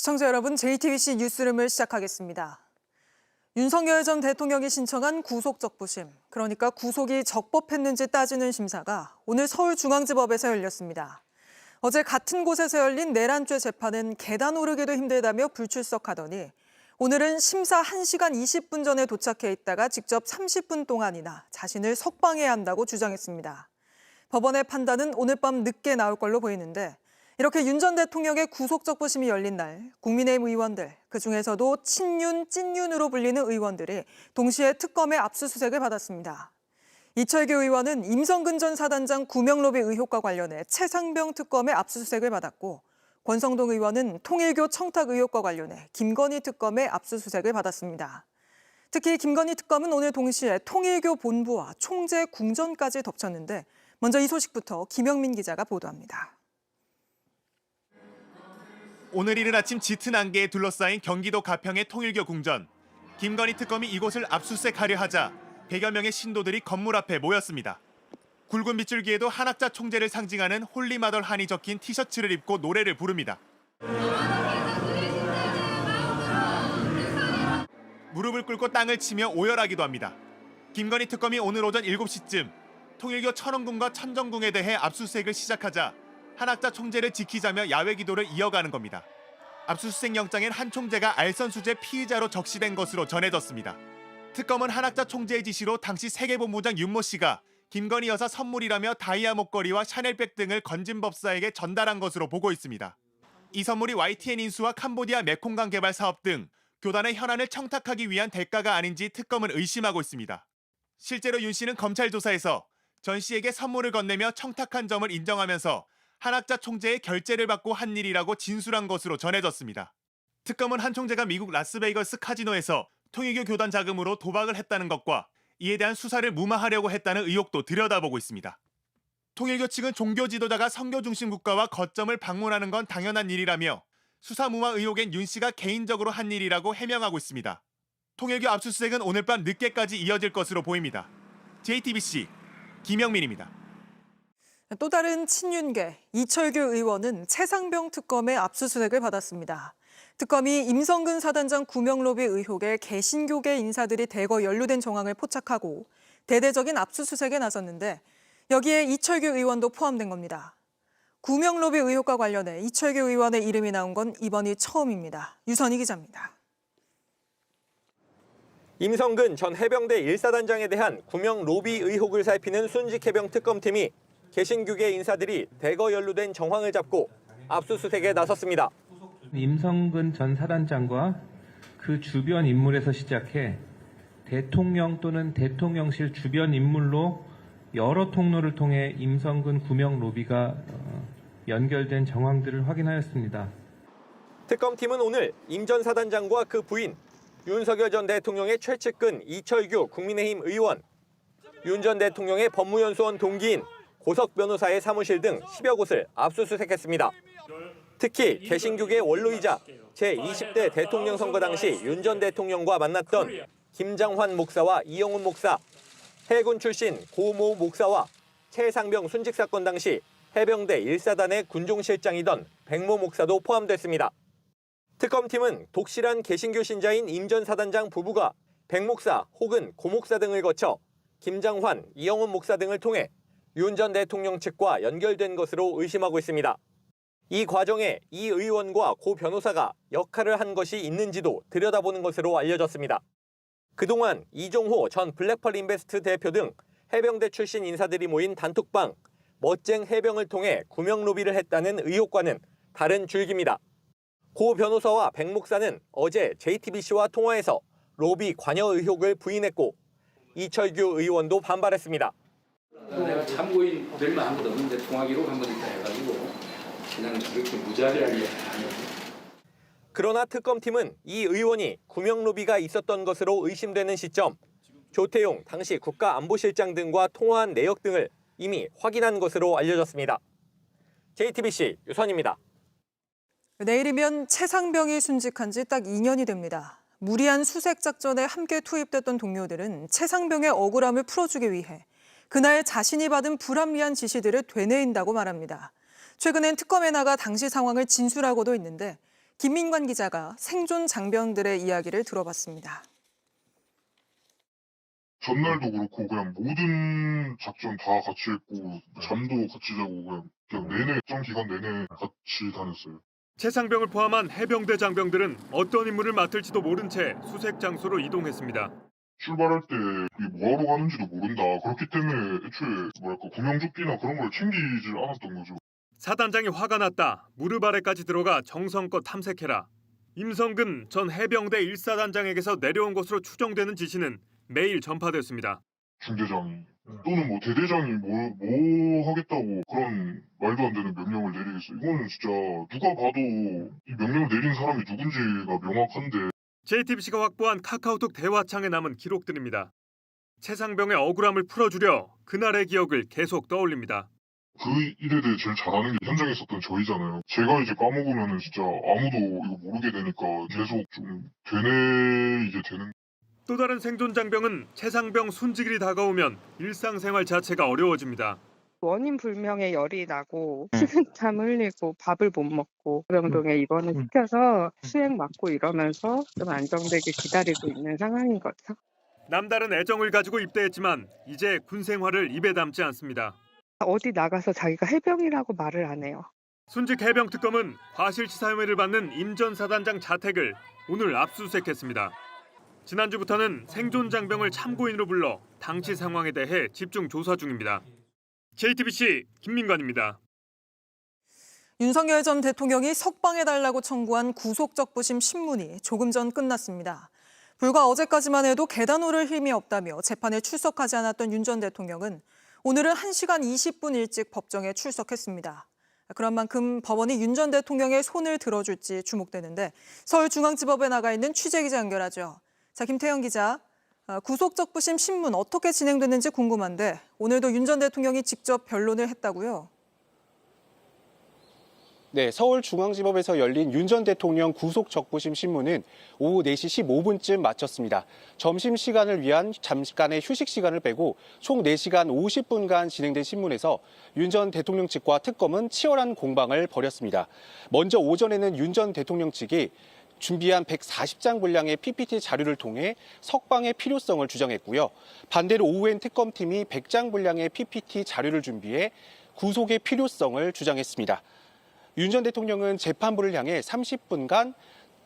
시청자 여러분, JTBC 뉴스룸을 시작하겠습니다. 윤석열 전 대통령이 신청한 구속적부심, 그러니까 구속이 적법했는지 따지는 심사가 오늘 서울중앙지법에서 열렸습니다. 어제 같은 곳에서 열린 내란죄 재판은 계단 오르기도 힘들다며 불출석하더니 오늘은 심사 1시간 20분 전에 도착해 있다가 직접 30분 동안이나 자신을 석방해야 한다고 주장했습니다. 법원의 판단은 오늘 밤 늦게 나올 걸로 보이는데 이렇게 윤 전 대통령의 구속적부심이 열린 날 국민의힘 의원들, 그중에서도 친윤, 찐윤으로 불리는 의원들이 동시에 특검의 압수수색을 받았습니다. 이철규 의원은 임성근 전 사단장 구명로비 의혹과 관련해 최상병 특검의 압수수색을 받았고 권성동 의원은 통일교 청탁 의혹과 관련해 김건희 특검의 압수수색을 받았습니다. 특히 김건희 특검은 오늘 동시에 통일교 본부와 총재 궁전까지 덮쳤는데 먼저 이 소식부터 김영민 기자가 보도합니다. 오늘 이른 아침 짙은 안개에 둘러싸인 경기도 가평의 통일교 궁전. 김건희 특검이 이곳을 압수수색하려 하자 100여 명의 신도들이 건물 앞에 모였습니다. 굵은 빗줄기에도 한학자 총재를 상징하는 홀리마덜 한이 적힌 티셔츠를 입고 노래를 부릅니다. 무릎을 꿇고 땅을 치며 오열하기도 합니다. 김건희 특검이 오늘 오전 7시쯤 통일교 천원궁과 천정궁에 대해 압수수색을 시작하자 한학자 총재를 지키자며 야외 기도를 이어가는 겁니다. 압수수색 영장엔 한 총재가 알선수재 피의자로 적시된 것으로 전해졌습니다. 특검은 한학자 총재의 지시로 당시 세계본부장 윤모 씨가 김건희 여사 선물이라며 다이아 목걸이와 샤넬백 등을 건진 법사에게 전달한 것으로 보고 있습니다. 이 선물이 YTN 인수와 캄보디아 메콩강 개발 사업 등 교단의 현안을 청탁하기 위한 대가가 아닌지 특검은 의심하고 있습니다. 실제로 윤 씨는 검찰 조사에서 전 씨에게 선물을 건네며 청탁한 점을 인정하면서 한학자 총재의 결제를 받고 한 일이라고 진술한 것으로 전해졌습니다. 특검은 한 총재가 미국 라스베이거스 카지노에서 통일교 교단 자금으로 도박을 했다는 것과 이에 대한 수사를 무마하려고 했다는 의혹도 들여다보고 있습니다. 통일교 측은 종교 지도자가 선교 중심 국가와 거점을 방문하는 건 당연한 일이라며 수사 무마 의혹엔 윤 씨가 개인적으로 한 일이라고 해명하고 있습니다. 통일교 압수수색은 오늘 밤 늦게까지 이어질 것으로 보입니다. JTBC 김영민입니다. 또 다른 친윤계 이철규 의원은 최상병 특검의 압수수색을 받았습니다. 특검이 임성근 사단장 구명로비 의혹에 개신교계 인사들이 대거 연루된 정황을 포착하고 대대적인 압수수색에 나섰는데 여기에 이철규 의원도 포함된 겁니다. 구명로비 의혹과 관련해 이철규 의원의 이름이 나온 건 이번이 처음입니다. 유선희 기자입니다. 임성근 전 해병대 1사단장에 대한 구명로비 의혹을 살피는 순직해병 특검팀이 개신교계 인사들이 대거 연루된 정황을 잡고 압수수색에 나섰습니다. 임성근 전 사단장과 그 주변 인물에서 시작해 대통령 또는 대통령실 주변 인물로 여러 통로를 통해 임성근 구명 로비가 연결된 정황들을 확인하였습니다. 특검팀은 오늘 임 전 사단장과 그 부인, 윤석열 전 대통령의 최측근 이철규 국민의힘 의원, 윤 전 대통령의 법무연수원 동기인 고석 변호사의 사무실 등 10여 곳을 압수수색했습니다. 특히 개신교계 원로이자 제20대 대통령 선거 당시 윤 전 대통령과 만났던 김장환 목사와 이영훈 목사, 해군 출신 고모 목사와 최상병 순직 사건 당시 해병대 1사단의 군종실장이던 백모 목사도 포함됐습니다. 특검팀은 독실한 개신교 신자인 임 전 사단장 부부가 백 목사 혹은 고 목사 등을 거쳐 김장환, 이영훈 목사 등을 통해 윤 전 대통령 측과 연결된 것으로 의심하고 있습니다. 이 과정에 이 의원과 고 변호사가 역할을 한 것이 있는지도 들여다보는 것으로 알려졌습니다. 그동안 이종호 전 블랙펄 인베스트 대표 등 해병대 출신 인사들이 모인 단톡방 멋쟁 해병을 통해 구명 로비를 했다는 의혹과는 다른 줄기입니다. 고 변호사와 백 목사는 어제 JTBC와 통화에서 로비 관여 의혹을 부인했고 이철규 의원도 반발했습니다. 내가 참고인 될 만한 것 없는데 통화 기록 한번 있다 해가지고 그냥 그렇게 무자비하게 하는. 그러나 특검팀은 이 의원이 구명 로비가 있었던 것으로 의심되는 시점 조태용 당시 국가안보실장 등과 통화한 내역 등을 이미 확인한 것으로 알려졌습니다. JTBC 유선입니다. 내일이면 최상병이 순직한 지 딱 2년이 됩니다. 무리한 수색 작전에 함께 투입됐던 동료들은 최상병의 억울함을 풀어주기 위해 그날 자신이 받은 불합리한 지시들을 되뇌인다고 말합니다. 최근엔 특검에 나가 당시 상황을 진술하고도 있는데 김민관 기자가 생존 장병들의 이야기를 들어봤습니다. 전날도 그렇고 그냥 모든 작전 다 같이 했고 잠도 같이 자고 그냥 내내 전 기간 내내 같이 다녔어요. 최상병을 포함한 해병대 장병들은 어떤 임무를 맡을지도 모른 채 수색 장소로 이동했습니다. 출발할 때 뭐하러 가는지도 모른다. 그렇기 때문에 애초에 구명조끼나 그런 걸 챙기질 않았던 거죠. 사단장이 화가 났다. 무릎 아래까지 들어가 정성껏 탐색해라. 임성근 전 해병대 1사단장에게서 내려온 것으로 추정되는 지시는 매일 전파됐습니다. 중대장이 또는 뭐 대대장이 뭐 하겠다고 그런 말도 안 되는 명령을 내리겠어요. 이거는 진짜 누가 봐도 이 명령을 내린 사람이 누군지가 명확한데. JTBC가 확보한 카카오톡 대화창에 남은 기록들입니다. 최상병의 억울함을 풀어주려 그날의 기억을 계속 떠올립니다. 그 일에 대해 제일 잘하는 게 현장에 있었던 저희잖아요. 제가 이제 까먹으면은 진짜 아무도 이거 모르게 되니까 계속 좀 되는. 또 다른 생존 장병은 최상병 순직일이 다가오면 일상생활 자체가 어려워집니다. 원인 불명의 열이 나고 식은땀 흘리고 밥을 못 먹고 병동에 입원을 시켜서 수액 맞고 이러면서 좀 안정되게 기다리고 있는 상황인 거죠. 남다른 애정을 가지고 입대했지만 이제 군 생활을 입에 담지 않습니다. 어디 나가서 자기가 해병이라고 말을 안 해요. 순직 해병 특검은 과실치사 혐의를 받는 임 전 사단장 자택을 오늘 압수수색했습니다. 지난주부터는 생존 장병을 참고인으로 불러 당시 상황에 대해 집중 조사 중입니다. JTBC 김민관입니다. 윤석열 전 대통령이 석방해달라고 청구한 구속적부심 신문이 조금 전 끝났습니다. 불과 어제까지만 해도 계단오를 힘이 없다며 재판에 출석하지 않았던 윤 전 대통령은 오늘은 1시간 20분 일찍 법정에 출석했습니다. 그런 만큼 법원이 윤 전 대통령의 손을 들어줄지 주목되는데 서울중앙지법에 나가 있는 취재기자 연결하죠. 자, 김태형 기자, 구속적부심 신문 어떻게 진행됐는지 궁금한데 오늘도 윤 전 대통령이 직접 변론을 했다고요? 네, 서울중앙지법에서 열린 윤 전 대통령 구속적부심 신문은 오후 4시 15분쯤 마쳤습니다. 점심시간을 위한 잠깐의 휴식 시간을 빼고 총 4시간 50분간 진행된 신문에서 윤 전 대통령 측과 특검은 치열한 공방을 벌였습니다. 먼저 오전에는 윤 전 대통령 측이 준비한 140장 분량의 PPT 자료를 통해 석방의 필요성을 주장했고요. 반대로 오후엔 특검팀이 100장 분량의 PPT 자료를 준비해 구속의 필요성을 주장했습니다. 윤 전 대통령은 재판부를 향해 30분간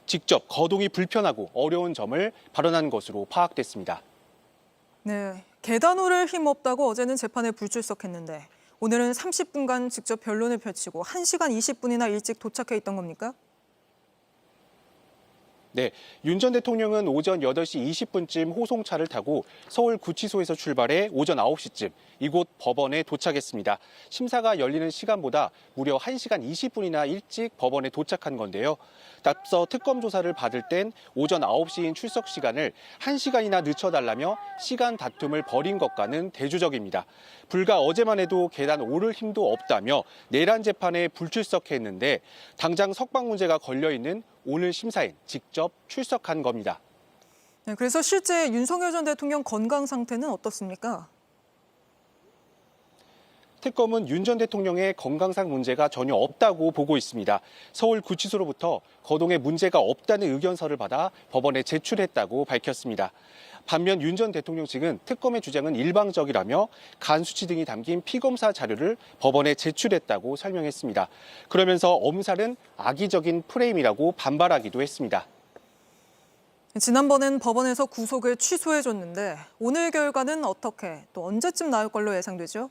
직접 거동이 불편하고 어려운 점을 발언한 것으로 파악됐습니다. 네, 계단오를 힘없다고 어제는 재판에 불출석했는데 오늘은 30분간 직접 변론을 펼치고 1시간 20분이나 일찍 도착해 있던 겁니까? 네, 윤 전 대통령은 오전 8시 20분쯤 호송차를 타고 서울구치소에서 출발해 오전 9시쯤 이곳 법원에 도착했습니다. 심사가 열리는 시간보다 무려 1시간 20분이나 일찍 법원에 도착한 건데요. 앞서 특검 조사를 받을 땐 오전 9시인 출석 시간을 1시간이나 늦춰달라며 시간 다툼을 벌인 것과는 대조적입니다. 불과 어제만 해도 계단 오를 힘도 없다며 내란 재판에 불출석했는데 당장 석방 문제가 걸려있는 오늘 심사엔 직접 출석한 겁니다. 네, 그래서 실제 윤석열 전 대통령 건강 상태는 어떻습니까? 특검은 윤 전 대통령의 건강상 문제가 전혀 없다고 보고 있습니다. 서울구치소로부터 거동에 문제가 없다는 의견서를 받아 법원에 제출했다고 밝혔습니다. 반면 윤 전 대통령 측은 특검의 주장은 일방적이라며 간 수치 등이 담긴 피검사 자료를 법원에 제출했다고 설명했습니다. 그러면서 엄살은 악의적인 프레임이라고 반발하기도 했습니다. 지난번엔 법원에서 구속을 취소해줬는데 오늘 결과는 어떻게 또 언제쯤 나올 걸로 예상되죠?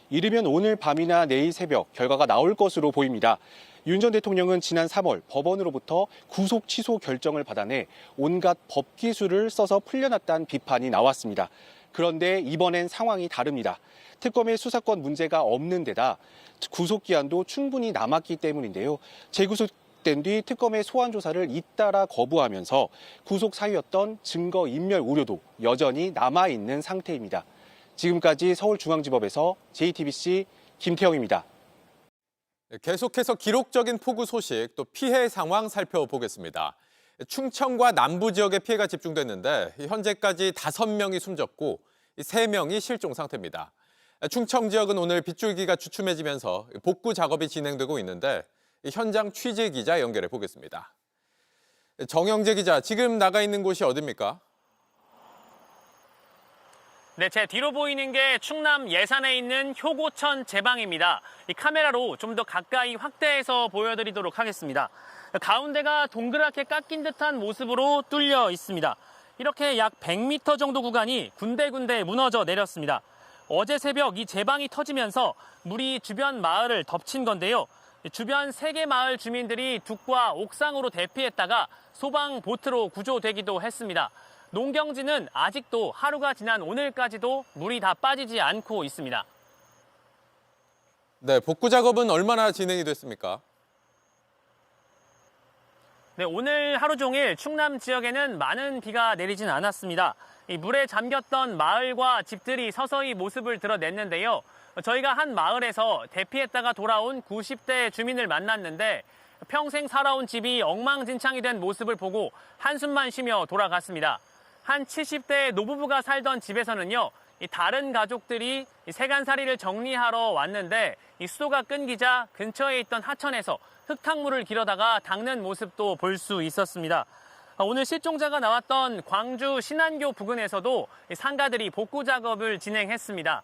이르면 오늘 밤이나 내일 새벽 결과가 나올 것으로 보입니다. 윤 전 대통령은 지난 3월 법원으로부터 구속 취소 결정을 받아내 온갖 법기술을 써서 풀려났다는 비판이 나왔습니다. 그런데 이번엔 상황이 다릅니다. 특검의 수사권 문제가 없는 데다 구속기한도 충분히 남았기 때문인데요. 재구속된 뒤 특검의 소환 조사를 잇따라 거부하면서 구속 사유였던 증거 인멸 우려도 여전히 남아있는 상태입니다. 지금까지 서울중앙지법에서 JTBC 김태형입니다. 계속해서 기록적인 폭우 소식 또 피해 상황 살펴보겠습니다. 충청과 남부 지역에 피해가 집중됐는데 현재까지 5명이 숨졌고 3명이 실종 상태입니다. 충청 지역은 오늘 빗줄기가 주춤해지면서 복구 작업이 진행되고 있는데 현장 취재 기자 연결해 보겠습니다. 정영재 기자, 지금 나가 있는 곳이 어디입니까? 네, 제 뒤로 보이는 게 충남 예산에 있는 효고천 제방입니다. 이 카메라로 좀 더 가까이 확대해서 보여드리도록 하겠습니다. 가운데가 동그랗게 깎인 듯한 모습으로 뚫려 있습니다. 이렇게 약 100m 정도 구간이 군데군데 무너져 내렸습니다. 어제 새벽 이 제방이 터지면서 물이 주변 마을을 덮친 건데요. 주변 3개 마을 주민들이 둑과 옥상으로 대피했다가 소방 보트로 구조되기도 했습니다. 농경지는 아직도 하루가 지난 오늘까지도 물이 다 빠지지 않고 있습니다. 네, 복구 작업은 얼마나 진행이 됐습니까? 네, 오늘 하루 종일 충남 지역에는 많은 비가 내리진 않았습니다. 이 물에 잠겼던 마을과 집들이 서서히 모습을 드러냈는데요. 저희가 한 마을에서 대피했다가 돌아온 90대 주민을 만났는데 평생 살아온 집이 엉망진창이 된 모습을 보고 한숨만 쉬며 돌아갔습니다. 한 70대 노부부가 살던 집에서는요, 이 다른 가족들이 이 세간살이를 정리하러 왔는데 이 수도가 끊기자 근처에 있던 하천에서 흙탕물을 길어다가 닦는 모습도 볼 수 있었습니다. 오늘 실종자가 나왔던 광주 신안교 부근에서도 이 상가들이 복구 작업을 진행했습니다.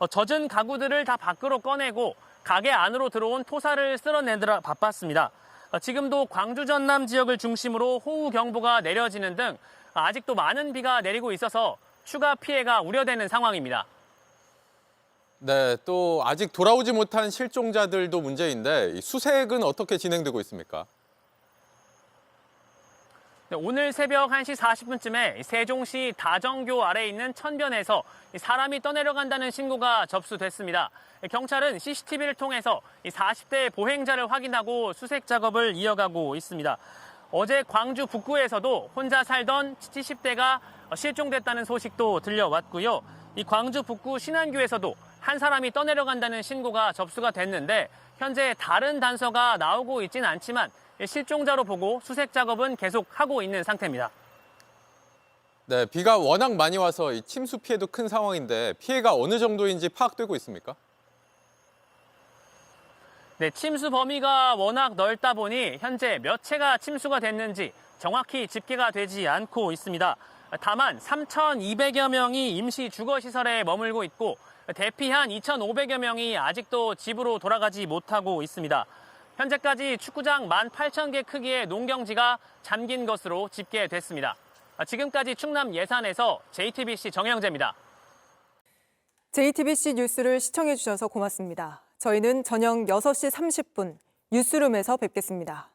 젖은 가구들을 다 밖으로 꺼내고 가게 안으로 들어온 토사를 쓸어내느라 바빴습니다. 지금도 광주 전남 지역을 중심으로 호우 경보가 내려지는 등 아직도 많은 비가 내리고 있어서 추가 피해가 우려되는 상황입니다. 네, 또 아직 돌아오지 못한 실종자들도 문제인데 이 수색은 어떻게 진행되고 있습니까? 네, 오늘 새벽 1시 40분쯤에 세종시 다정교 아래에 있는 천변에서 사람이 떠내려간다는 신고가 접수됐습니다. 경찰은 CCTV를 통해서 40대 보행자를 확인하고 수색 작업을 이어가고 있습니다. 어제 광주 북구에서도 혼자 살던 70대가 실종됐다는 소식도 들려왔고요. 이 광주 북구 신안교에서도 한 사람이 떠내려간다는 신고가 접수가 됐는데 현재 다른 단서가 나오고 있지는 않지만 실종자로 보고 수색 작업은 계속하고 있는 상태입니다. 네, 비가 워낙 많이 와서 이 침수 피해도 큰 상황인데 피해가 어느 정도인지 파악되고 있습니까? 네, 침수 범위가 워낙 넓다 보니 현재 몇 채가 침수가 됐는지 정확히 집계가 되지 않고 있습니다. 다만 3,200여 명이 임시 주거시설에 머물고 있고 대피한 2,500여 명이 아직도 집으로 돌아가지 못하고 있습니다. 현재까지 축구장 18,000개 크기의 농경지가 잠긴 것으로 집계됐습니다. 지금까지 충남 예산에서 JTBC 정영재입니다. JTBC 뉴스를 시청해 주셔서 고맙습니다. 저희는 저녁 6시 30분 뉴스룸에서 뵙겠습니다.